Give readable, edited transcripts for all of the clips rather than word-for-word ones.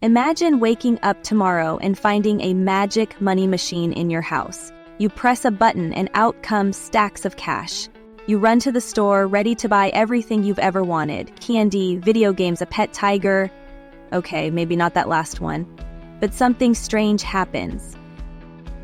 Imagine waking up tomorrow and finding a magic money machine in your house. You press a button and out comes stacks of cash. You run to the store ready to buy everything you've ever wanted. Candy, video games, a pet tiger. Okay, maybe not that last one. But something strange happens.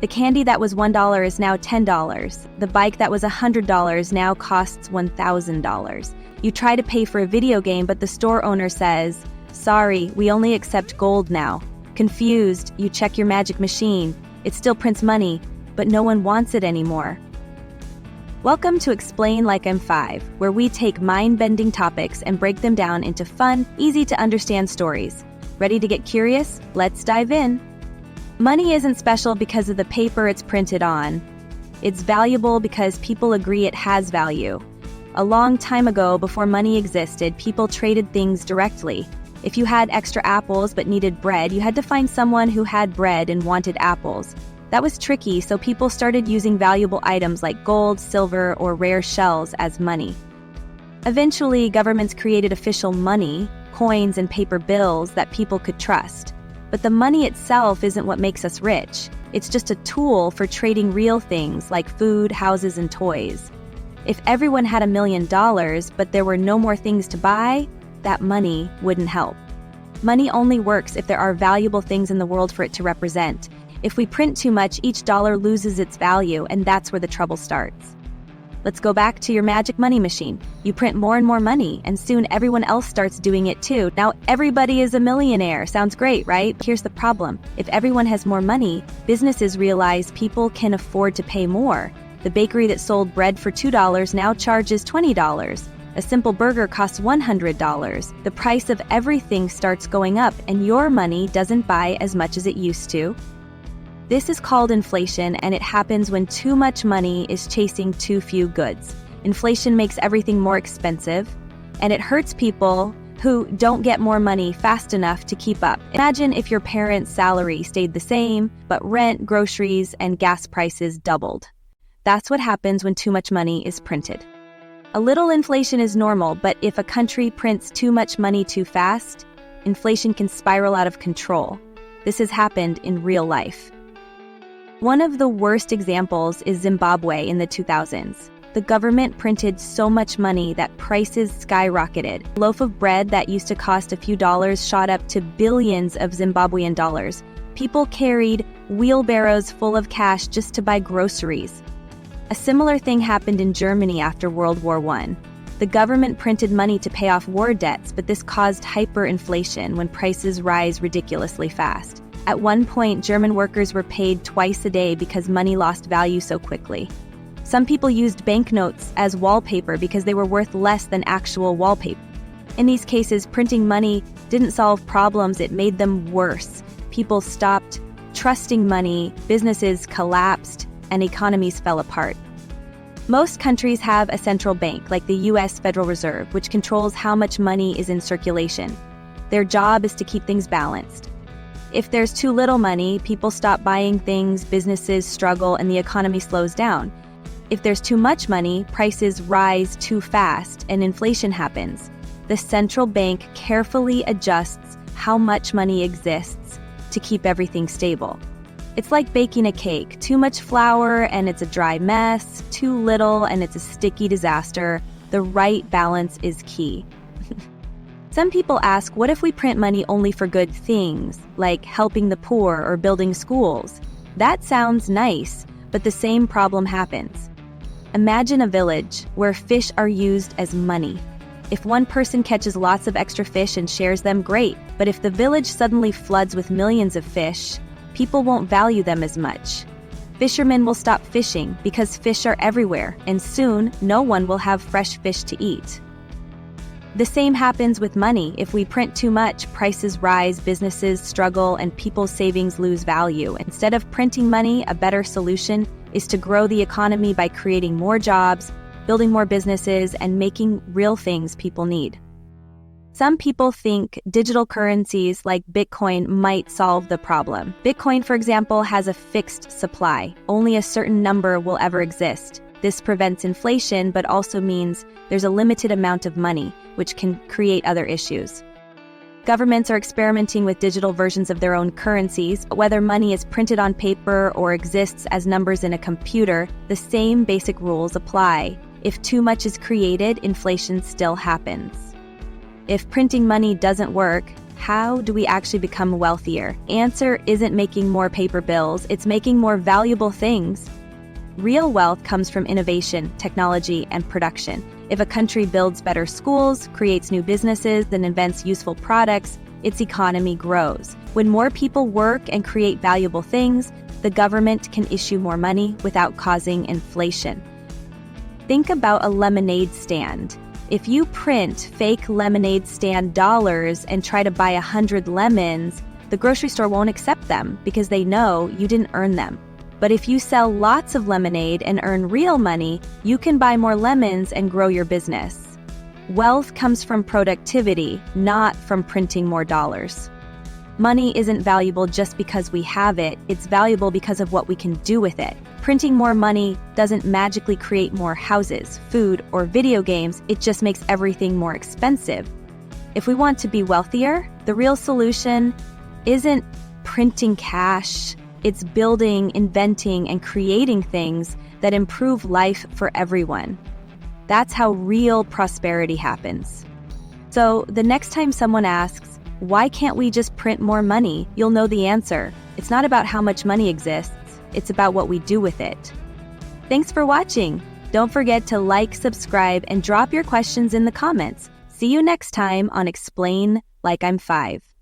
The candy that was $1 is now $10. The bike that was $100 now costs $1,000. You try to pay for a video game, but the store owner says, "Sorry, we only accept gold now." Confused, you check your magic machine. It still prints money, but no one wants it anymore. Welcome to Explain Like I'm 5, where we take mind-bending topics and break them down into fun, easy-to-understand stories. Ready to get curious? Let's dive in. Money isn't special because of the paper it's printed on. It's valuable because people agree it has value. A long time ago, before money existed, people traded things directly. If you had extra apples but needed bread, you had to find someone who had bread and wanted apples. That was tricky, so people started using valuable items like gold, silver, or rare shells as money. Eventually, governments created official money, coins and paper bills that people could trust. But the money itself isn't what makes us rich. It's just a tool for trading real things like food, houses, and toys. If everyone had $1 million, but there were no more things to buy, that money wouldn't help. Money only works if there are valuable things in the world for it to represent. If we print too much, each dollar loses its value, and that's where the trouble starts. Let's go back to your magic money machine. You print more and more money, and soon everyone else starts doing it too. Now everybody is a millionaire. Sounds great, right? Here's the problem. If everyone has more money, businesses realize people can afford to pay more. The bakery that sold bread for $2 now charges $20. A simple burger costs $100. The price of everything starts going up, and your money doesn't buy as much as it used to. This is called inflation, and it happens when too much money is chasing too few goods. Inflation makes everything more expensive, and it hurts people who don't get more money fast enough to keep up. Imagine if your parents' salary stayed the same, but rent, groceries, and gas prices doubled. That's what happens when too much money is printed. A little inflation is normal, but if a country prints too much money too fast, inflation can spiral out of control. This has happened in real life. One of the worst examples is Zimbabwe in the 2000s. The government printed so much money that prices skyrocketed. A loaf of bread that used to cost a few dollars shot up to billions of Zimbabwean dollars. People carried wheelbarrows full of cash just to buy groceries. A similar thing happened in Germany after World War I. The government printed money to pay off war debts, but this caused hyperinflation when prices rise ridiculously fast. At one point, German workers were paid twice a day because money lost value so quickly. Some people used banknotes as wallpaper because they were worth less than actual wallpaper. In these cases, printing money didn't solve problems, it made them worse. People stopped trusting money, businesses collapsed, and economies fell apart. Most countries have a central bank, like the US Federal Reserve, which controls how much money is in circulation. Their job is to keep things balanced. If there's too little money, people stop buying things, businesses struggle, and the economy slows down. If there's too much money, prices rise too fast, and inflation happens. The central bank carefully adjusts how much money exists to keep everything stable. It's like baking a cake. Too much flour and it's a dry mess, too little and it's a sticky disaster. The right balance is key. Some people ask, what if we print money only for good things, like helping the poor or building schools? That sounds nice, but the same problem happens. Imagine a village where fish are used as money. If one person catches lots of extra fish and shares them, great. But if the village suddenly floods with millions of fish, people won't value them as much. Fishermen will stop fishing because fish are everywhere, and soon no one will have fresh fish to eat. The same happens with money. If we print too much, prices rise, businesses struggle, and people's savings lose value. Instead of printing money, a better solution is to grow the economy by creating more jobs, building more businesses, and making real things people need. Some people think digital currencies like Bitcoin might solve the problem. Bitcoin, for example, has a fixed supply. Only a certain number will ever exist. This prevents inflation, but also means there's a limited amount of money, which can create other issues. Governments are experimenting with digital versions of their own currencies, but whether money is printed on paper or exists as numbers in a computer, the same basic rules apply. If too much is created, inflation still happens. If printing money doesn't work, how do we actually become wealthier? Answer isn't making more paper bills, it's making more valuable things. Real wealth comes from innovation, technology, and production. If a country builds better schools, creates new businesses, and invents useful products, its economy grows. When more people work and create valuable things, the government can issue more money without causing inflation. Think about a lemonade stand. If you print fake lemonade stand dollars and try to buy 100 lemons, the grocery store won't accept them because they know you didn't earn them. But if you sell lots of lemonade and earn real money, you can buy more lemons and grow your business. Wealth comes from productivity, not from printing more dollars. Money isn't valuable just because we have it, it's valuable because of what we can do with it. Printing more money doesn't magically create more houses, food, or video games, it just makes everything more expensive. If we want to be wealthier, the real solution isn't printing cash. It's building, inventing, and creating things that improve life for everyone. That's how real prosperity happens. So the next time someone asks, why can't we just print more money? You'll know the answer. It's not about how much money exists, it's about what we do with it. Thanks for watching. Don't forget to like, subscribe, and drop your questions in the comments. See you next time on Explain Like I'm 5.